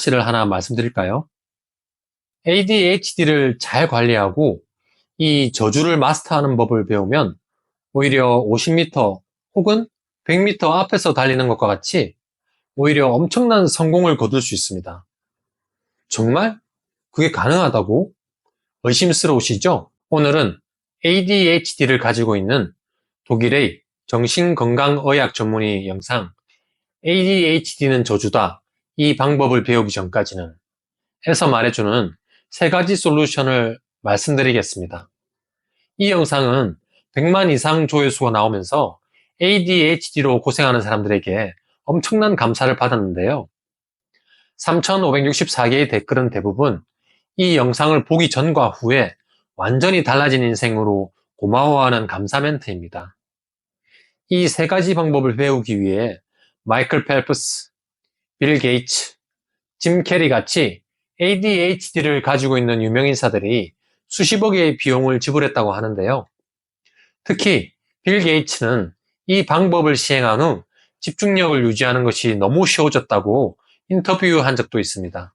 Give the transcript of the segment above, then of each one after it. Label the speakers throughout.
Speaker 1: 사실을 하나 말씀드릴까요? ADHD를 잘 관리하고 이 저주를 마스터하는 법을 배우면 오히려 50m 혹은 100m 앞에서 달리는 것과 같이 오히려 엄청난 성공을 거둘 수 있습니다. 정말 그게 가능하다고 의심스러우시죠? 오늘은 ADHD를 가지고 있는 독일의 정신건강의학 전문의 영상 ADHD는 저주다, 이 방법을 배우기 전까지는 해서 말해주는 3가지 솔루션을 말씀드리겠습니다. 이 영상은 100만 이상 조회수가 나오면서 ADHD로 고생하는 사람들에게 엄청난 감사를 받았는데요. 3,564개의 댓글은 대부분 이 영상을 보기 전과 후에 완전히 달라진 인생으로 고마워하는 감사 멘트입니다. 이 3가지 방법을 배우기 위해 마이클 펠프스, 빌 게이츠, 짐 캐리 같이 ADHD를 가지고 있는 유명인사들이 수십억의 비용을 지불했다고 하는데요. 특히 빌 게이츠는 이 방법을 시행한 후 집중력을 유지하는 것이 너무 쉬워졌다고 인터뷰한 적도 있습니다.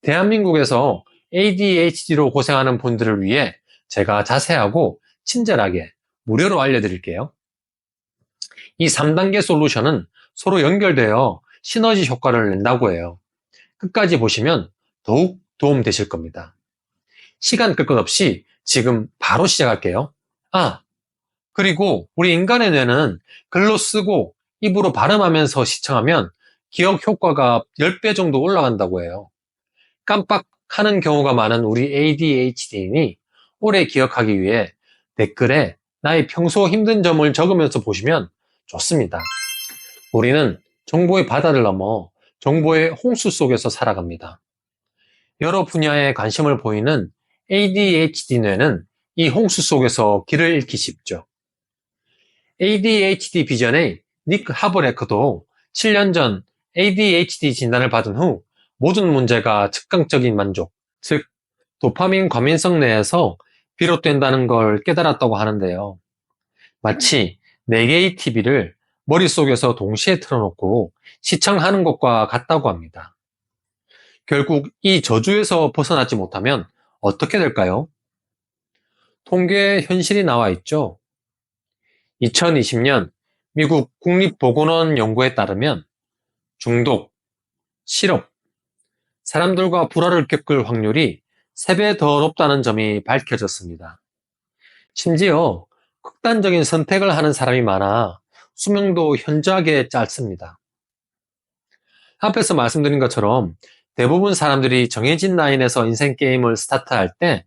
Speaker 1: 대한민국에서 ADHD로 고생하는 분들을 위해 제가 자세하고 친절하게 무료로 알려드릴게요. 이 3단계 솔루션은 서로 연결되어 시너지 효과를 낸다고 해요. 끝까지 보시면 더욱 도움 되실 겁니다. 시간 끌 것 없이 지금 바로 시작할게요. 그리고 우리 인간의 뇌는 글로 쓰고 입으로 발음하면서 시청하면 기억 효과가 10배 정도 올라간다고 해요. 깜빡하는 경우가 많은 우리 ADHD인이 오래 기억하기 위해 댓글에 나의 평소 힘든 점을 적으면서 보시면 좋습니다. 우리는 정보의 바다를 넘어 정보의 홍수 속에서 살아갑니다. 여러 분야에 관심을 보이는 ADHD 뇌는 이 홍수 속에서 길을 잃기 쉽죠. ADHD 비전의 닉 하브레커도 7년 전 ADHD 진단을 받은 후 모든 문제가 즉각적인 만족, 즉 도파민 과민성 뇌에서 비롯된다는 걸 깨달았다고 하는데요. 마치 4개의 TV를 머릿속에서 동시에 틀어놓고 시청하는 것과 같다고 합니다. 결국 이 저주에서 벗어나지 못하면 어떻게 될까요? 통계에 현실이 나와 있죠. 2020년 미국 국립보건원 연구에 따르면 중독, 실업, 사람들과 불화를 겪을 확률이 3배 더 높다는 점이 밝혀졌습니다. 심지어 극단적인 선택을 하는 사람이 많아 수명도 현저하게 짧습니다. 앞에서 말씀드린 것처럼 대부분 사람들이 정해진 라인에서 인생 게임을 스타트할 때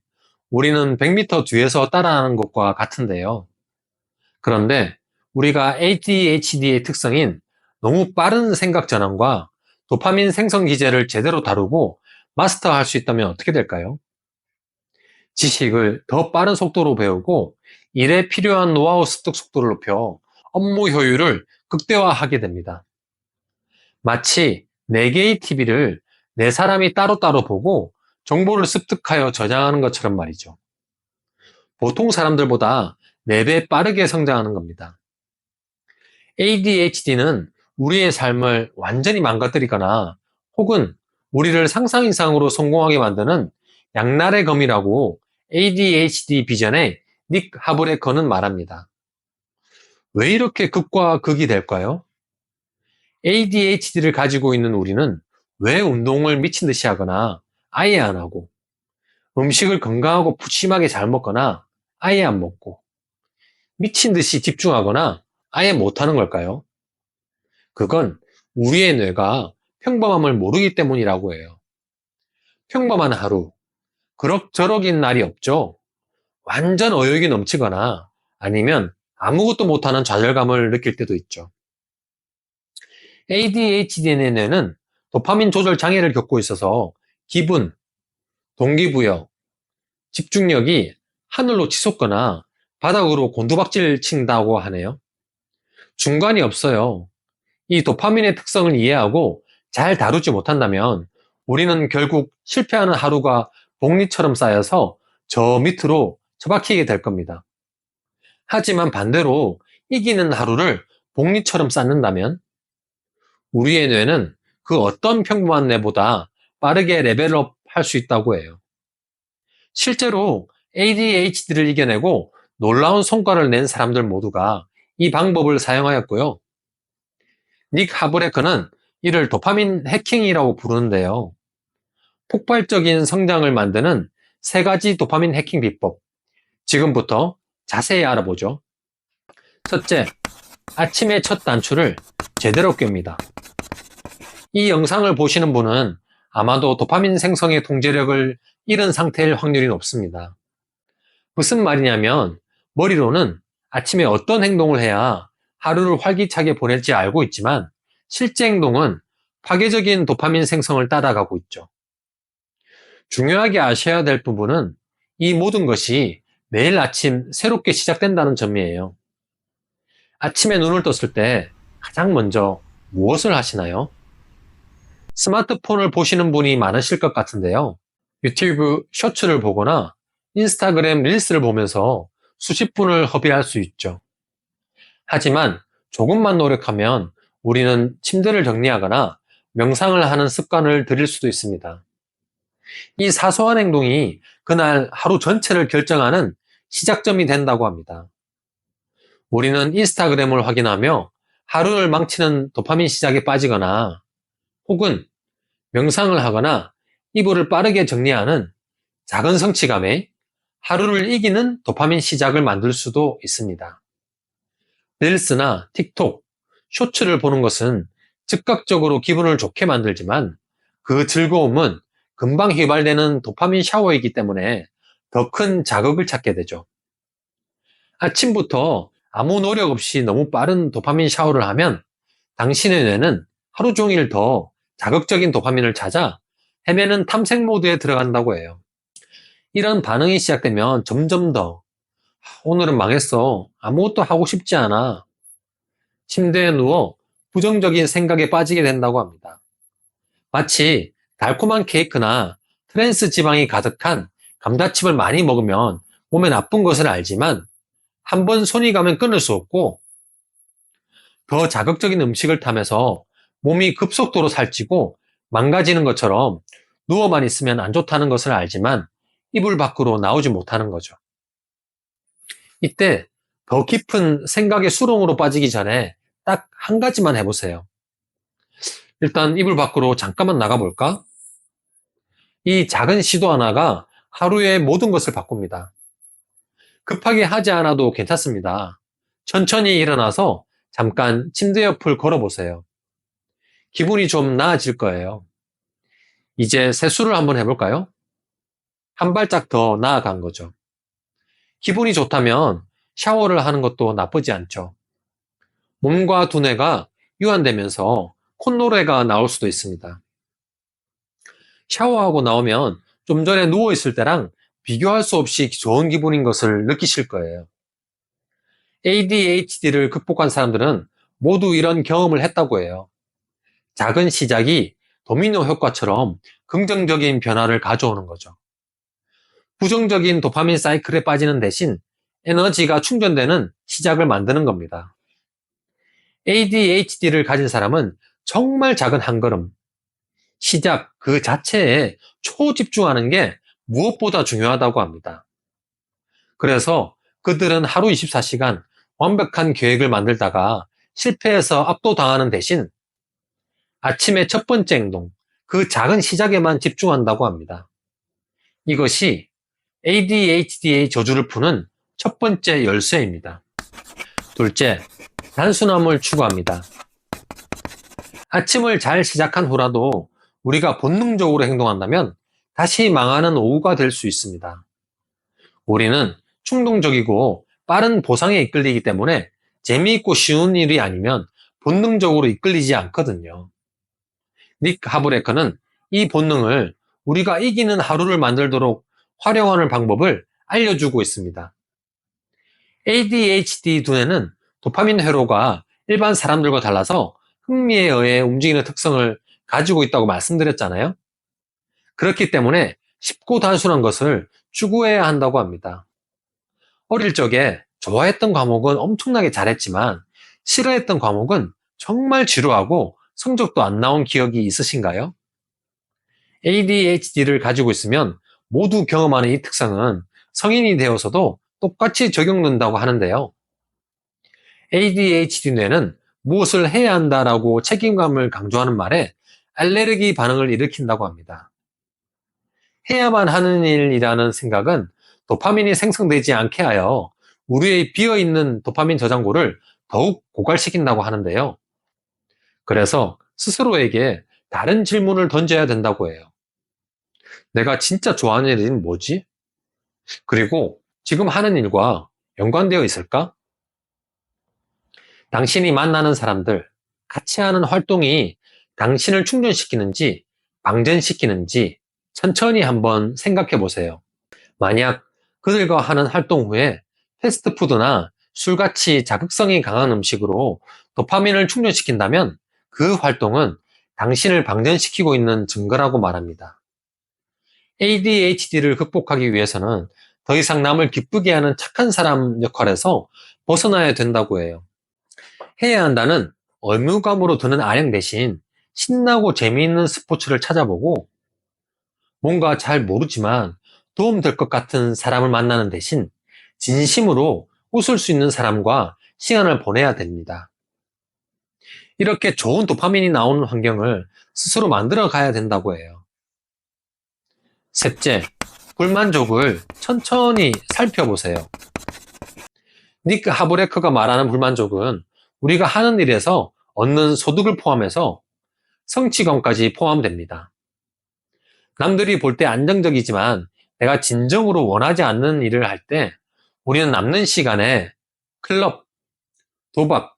Speaker 1: 우리는 100m 뒤에서 따라하는 것과 같은데요. 그런데 우리가 ADHD의 특성인 너무 빠른 생각 전환과 도파민 생성 기제를 제대로 다루고 마스터할 수 있다면 어떻게 될까요? 지식을 더 빠른 속도로 배우고 일에 필요한 노하우 습득 속도를 높여 업무 효율을 극대화하게 됩니다. 마치 4개의 TV를 4사람이 따로따로 보고 정보를 습득하여 저장하는 것처럼 말이죠. 보통 사람들보다 4배 빠르게 성장하는 겁니다. ADHD는 우리의 삶을 완전히 망가뜨리거나 혹은 우리를 상상 이상으로 성공하게 만드는 양날의 검이라고 ADHD 비전의 닉 하브레커는 말합니다. 왜 이렇게 극과 극이 될까요? ADHD를 가지고 있는 우리는 왜 운동을 미친 듯이 하거나 아예 안 하고, 음식을 건강하고 푸짐하게 잘 먹거나 아예 안 먹고, 미친 듯이 집중하거나 아예 못하는 걸까요? 그건 우리의 뇌가 평범함을 모르기 때문이라고 해요. 평범한 하루, 그럭저럭인 날이 없죠. 완전 의욕이 넘치거나 아니면 아무것도 못하는 좌절감을 느낄 때도 있죠. ADHD의 뇌는 도파민 조절 장애를 겪고 있어서 기분, 동기부여, 집중력이 하늘로 치솟거나 바닥으로 곤두박질 친다고 하네요. 중간이 없어요. 이 도파민의 특성을 이해하고 잘 다루지 못한다면 우리는 결국 실패하는 하루가 복리처럼 쌓여서 저 밑으로 처박히게 될 겁니다. 하지만 반대로 이기는 하루를 복리처럼 쌓는다면 우리의 뇌는 그 어떤 평범한 뇌보다 빠르게 레벨업 할 수 있다고 해요. 실제로 ADHD를 이겨내고 놀라운 성과를 낸 사람들 모두가 이 방법을 사용하였고요. 닉 하브레커는 이를 도파민 해킹이라고 부르는데요. 폭발적인 성장을 만드는 3가지 도파민 해킹 비법. 지금부터 자세히 알아보죠. 첫째, 아침의 첫 단추를 제대로 꿰입니다. 이 영상을 보시는 분은 아마도 도파민 생성의 통제력을 잃은 상태일 확률이 높습니다. 무슨 말이냐면 머리로는 아침에 어떤 행동을 해야 하루를 활기차게 보낼지 알고 있지만 실제 행동은 파괴적인 도파민 생성을 따라가고 있죠. 중요하게 아셔야 될 부분은 이 모든 것이 매일 아침 새롭게 시작된다는 점이에요. 아침에 눈을 떴을 때 가장 먼저 무엇을 하시나요? 스마트폰을 보시는 분이 많으실 것 같은데요. 유튜브 쇼츠를 보거나 인스타그램 릴스를 보면서 수십 분을 허비할 수 있죠. 하지만 조금만 노력하면 우리는 침대를 정리하거나 명상을 하는 습관을 들일 수도 있습니다. 이 사소한 행동이 그날 하루 전체를 결정하는 시작점이 된다고 합니다. 우리는 인스타그램을 확인하며 하루를 망치는 도파민 시작에 빠지거나 혹은 명상을 하거나 이불을 빠르게 정리하는 작은 성취감에 하루를 이기는 도파민 시작을 만들 수도 있습니다. 릴스나 틱톡, 쇼츠를 보는 것은 즉각적으로 기분을 좋게 만들지만 그 즐거움은 금방 휘발되는 도파민 샤워이기 때문에 더 큰 자극을 찾게 되죠. 아침부터 아무 노력 없이 너무 빠른 도파민 샤워를 하면 당신의 뇌는 하루 종일 더 자극적인 도파민을 찾아 헤매는 탐색 모드에 들어간다고 해요. 이런 반응이 시작되면 점점 더 오늘은 망했어. 아무것도 하고 싶지 않아. 침대에 누워 부정적인 생각에 빠지게 된다고 합니다. 마치 달콤한 케이크나 트랜스 지방이 가득한 감자칩을 많이 먹으면 몸에 나쁜 것을 알지만 한번 손이 가면 끊을 수 없고 더 자극적인 음식을 타면서 몸이 급속도로 살찌고 망가지는 것처럼 누워만 있으면 안 좋다는 것을 알지만 이불 밖으로 나오지 못하는 거죠. 이때 더 깊은 생각의 수렁으로 빠지기 전에 딱 한 가지만 해보세요. 일단 이불 밖으로 잠깐만 나가볼까? 이 작은 시도 하나가 하루의 모든 것을 바꿉니다. 급하게 하지 않아도 괜찮습니다. 천천히 일어나서 잠깐 침대 옆을 걸어보세요. 기분이 좀 나아질 거예요. 이제 세수를 한번 해볼까요? 한 발짝 더 나아간 거죠. 기분이 좋다면 샤워를 하는 것도 나쁘지 않죠. 몸과 두뇌가 유한되면서 콧노래가 나올 수도 있습니다. 샤워하고 나오면 좀 전에 누워있을 때랑 비교할 수 없이 좋은 기분인 것을 느끼실 거예요. ADHD를 극복한 사람들은 모두 이런 경험을 했다고 해요. 작은 시작이 도미노 효과처럼 긍정적인 변화를 가져오는 거죠. 부정적인 도파민 사이클에 빠지는 대신 에너지가 충전되는 시작을 만드는 겁니다. ADHD를 가진 사람은 정말 작은 한 걸음, 시작 그 자체에 초집중하는 게 무엇보다 중요하다고 합니다. 그래서 그들은 하루 24시간 완벽한 계획을 만들다가 실패해서 압도당하는 대신 아침의 첫 번째 행동, 그 작은 시작에만 집중한다고 합니다. 이것이 ADHD의 저주를 푸는 첫 번째 열쇠입니다. 둘째, 단순함을 추구합니다. 아침을 잘 시작한 후라도 우리가 본능적으로 행동한다면 다시 망하는 오후가 될 수 있습니다. 우리는 충동적이고 빠른 보상에 이끌리기 때문에 재미있고 쉬운 일이 아니면 본능적으로 이끌리지 않거든요. 닉 하브레커는 이 본능을 우리가 이기는 하루를 만들도록 활용하는 방법을 알려주고 있습니다. ADHD 두뇌는 도파민 회로가 일반 사람들과 달라서 흥미에 의해 움직이는 특성을 가지고 있다고 말씀드렸잖아요. 그렇기 때문에 쉽고 단순한 것을 추구해야 한다고 합니다. 어릴 적에 좋아했던 과목은 엄청나게 잘했지만 싫어했던 과목은 정말 지루하고 성적도 안 나온 기억이 있으신가요? ADHD를 가지고 있으면 모두 경험하는 이 특성은 성인이 되어서도 똑같이 적용된다고 하는데요. ADHD 뇌는 무엇을 해야 한다라고 책임감을 강조하는 말에 알레르기 반응을 일으킨다고 합니다. 해야만 하는 일이라는 생각은 도파민이 생성되지 않게 하여 우리의 비어있는 도파민 저장고를 더욱 고갈시킨다고 하는데요. 그래서 스스로에게 다른 질문을 던져야 된다고 해요. 내가 진짜 좋아하는 일은 뭐지? 그리고 지금 하는 일과 연관되어 있을까? 당신이 만나는 사람들, 같이 하는 활동이 당신을 충전시키는지 방전시키는지 천천히 한번 생각해 보세요. 만약 그들과 하는 활동 후에 패스트푸드나 술같이 자극성이 강한 음식으로 도파민을 충전시킨다면 그 활동은 당신을 방전시키고 있는 증거라고 말합니다. ADHD를 극복하기 위해서는 더 이상 남을 기쁘게 하는 착한 사람 역할에서 벗어나야 된다고 해요. 해야 한다는 의무감으로 드는 아령 대신 신나고 재미있는 스포츠를 찾아보고 뭔가 잘 모르지만 도움될 것 같은 사람을 만나는 대신 진심으로 웃을 수 있는 사람과 시간을 보내야 됩니다. 이렇게 좋은 도파민이 나오는 환경을 스스로 만들어 가야 된다고 해요. 셋째, 불만족을 천천히 살펴보세요. 니크 하브레커가 말하는 불만족은 우리가 하는 일에서 얻는 소득을 포함해서 성취감까지 포함됩니다. 남들이 볼 때 안정적이지만 내가 진정으로 원하지 않는 일을 할 때 우리는 남는 시간에 클럽, 도박,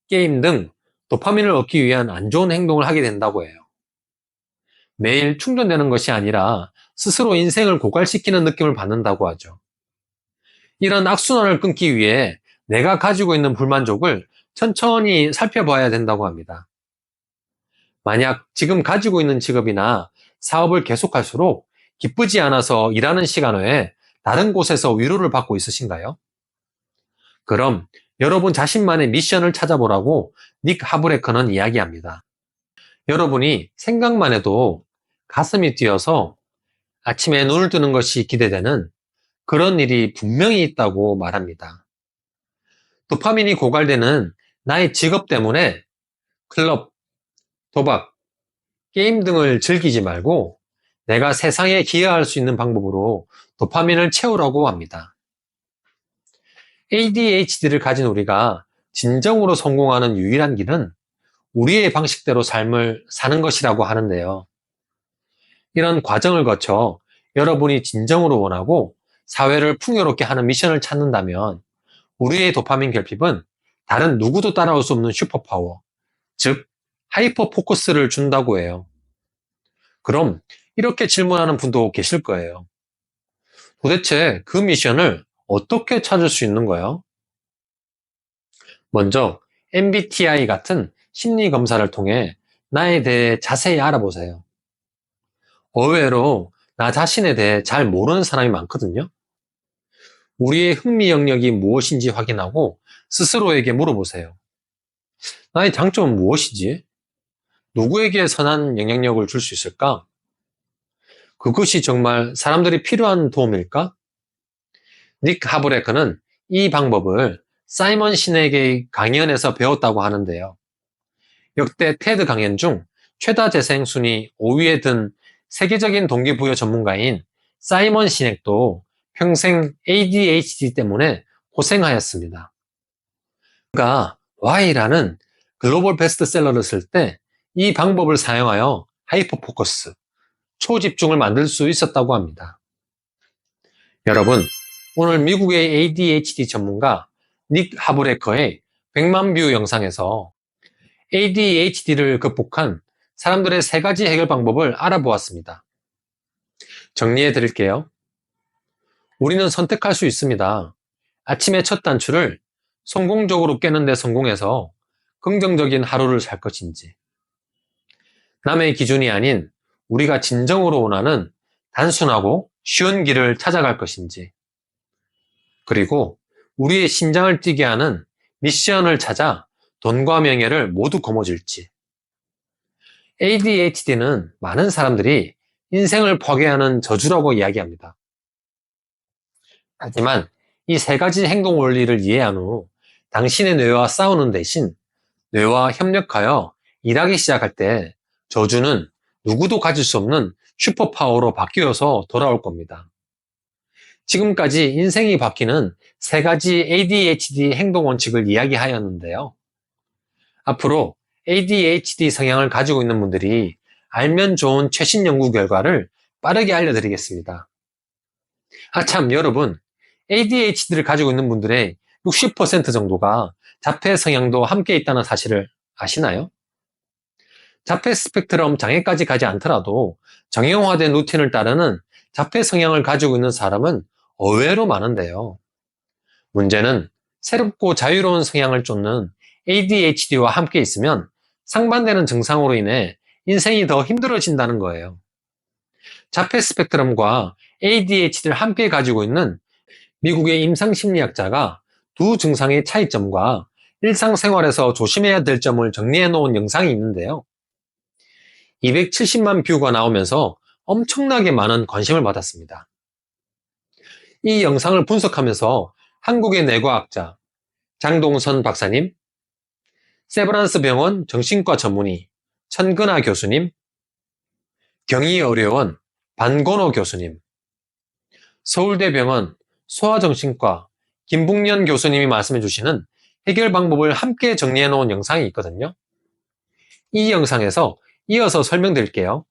Speaker 1: 게임 등 도파민을 얻기 위한 안 좋은 행동을 하게 된다고 해요. 매일 충전되는 것이 아니라 스스로 인생을 고갈시키는 느낌을 받는다고 하죠. 이런 악순환을 끊기 위해 내가 가지고 있는 불만족을 천천히 살펴봐야 된다고 합니다. 만약 지금 가지고 있는 직업이나 사업을 계속할수록 기쁘지 않아서 일하는 시간 외에 다른 곳에서 위로를 받고 있으신가요? 그럼 여러분 자신만의 미션을 찾아보라고 닉 하브레커는 이야기합니다. 여러분이 생각만 해도 가슴이 뛰어서 아침에 눈을 뜨는 것이 기대되는 그런 일이 분명히 있다고 말합니다. 도파민이 고갈되는 나의 직업 때문에 클럽, 도박, 게임 등을 즐기지 말고 내가 세상에 기여할 수 있는 방법으로 도파민을 채우라고 합니다. ADHD를 가진 우리가 진정으로 성공하는 유일한 길은 우리의 방식대로 삶을 사는 것이라고 하는데요. 이런 과정을 거쳐 여러분이 진정으로 원하고 사회를 풍요롭게 하는 미션을 찾는다면 우리의 도파민 결핍은 다른 누구도 따라올 수 없는 슈퍼파워, 즉 하이퍼 포커스를 준다고 해요. 그럼 이렇게 질문하는 분도 계실 거예요. 도대체 그 미션을 어떻게 찾을 수 있는 거예요? 먼저 MBTI 같은 심리 검사를 통해 나에 대해 자세히 알아보세요. 의외로 나 자신에 대해 잘 모르는 사람이 많거든요. 우리의 흥미 영역이 무엇인지 확인하고 스스로에게 물어보세요. 나의 장점은 무엇이지? 누구에게 선한 영향력을 줄 수 있을까? 그것이 정말 사람들이 필요한 도움일까? 닉 하브레커는 이 방법을 사이먼 시넥의 강연에서 배웠다고 하는데요. 역대 테드 강연 중 최다 재생 순위 5위에 든 세계적인 동기부여 전문가인 사이먼 시넥도 평생 ADHD 때문에 고생하였습니다. 그가 Y라는 글로벌 베스트셀러를 쓸 때 이 방법을 사용하여 하이퍼포커스, 초집중을 만들 수 있었다고 합니다. 여러분, 오늘 미국의 ADHD 전문가 닉 하브레커의 100만 뷰 영상에서 ADHD를 극복한 사람들의 3가지 해결 방법을 알아보았습니다. 정리해 드릴게요. 우리는 선택할 수 있습니다. 아침의 첫 단추를 성공적으로 깨는 데 성공해서 긍정적인 하루를 살 것인지, 남의 기준이 아닌 우리가 진정으로 원하는 단순하고 쉬운 길을 찾아갈 것인지, 그리고 우리의 심장을 뛰게 하는 미션을 찾아 돈과 명예를 모두 거머쥘지, ADHD는 많은 사람들이 인생을 파괴하는 저주라고 이야기합니다. 하지만 이 세 가지 행동 원리를 이해한 후 당신의 뇌와 싸우는 대신 뇌와 협력하여 일하기 시작할 때 저주는 누구도 가질 수 없는 슈퍼파워로 바뀌어서 돌아올 겁니다. 지금까지 인생이 바뀌는 세 가지 ADHD 행동 원칙을 이야기하였는데요. 앞으로 ADHD 성향을 가지고 있는 분들이 알면 좋은 최신 연구 결과를 빠르게 알려드리겠습니다. 참, 여러분, ADHD를 가지고 있는 분들의 60% 정도가 자폐 성향도 함께 있다는 사실을 아시나요? 자폐 스펙트럼 장애까지 가지 않더라도 정형화된 루틴을 따르는 자폐 성향을 가지고 있는 사람은 의외로 많은데요. 문제는 새롭고 자유로운 성향을 쫓는 ADHD와 함께 있으면 상반되는 증상으로 인해 인생이 더 힘들어진다는 거예요. 자폐 스펙트럼과 ADHD를 함께 가지고 있는 미국의 임상심리학자가 두 증상의 차이점과 일상생활에서 조심해야 될 점을 정리해 놓은 영상이 있는데요. 270만 뷰가 나오면서 엄청나게 많은 관심을 받았습니다. 이 영상을 분석하면서 한국의 뇌과학자 장동선 박사님, 세브란스 병원 정신과 전문의 천근아 교수님, 경희의료원 반건호 교수님, 서울대병원 소아정신과 김북년 교수님이 말씀해 주시는 해결 방법을 함께 정리해 놓은 영상이 있거든요. 이 영상에서 이어서 설명드릴게요.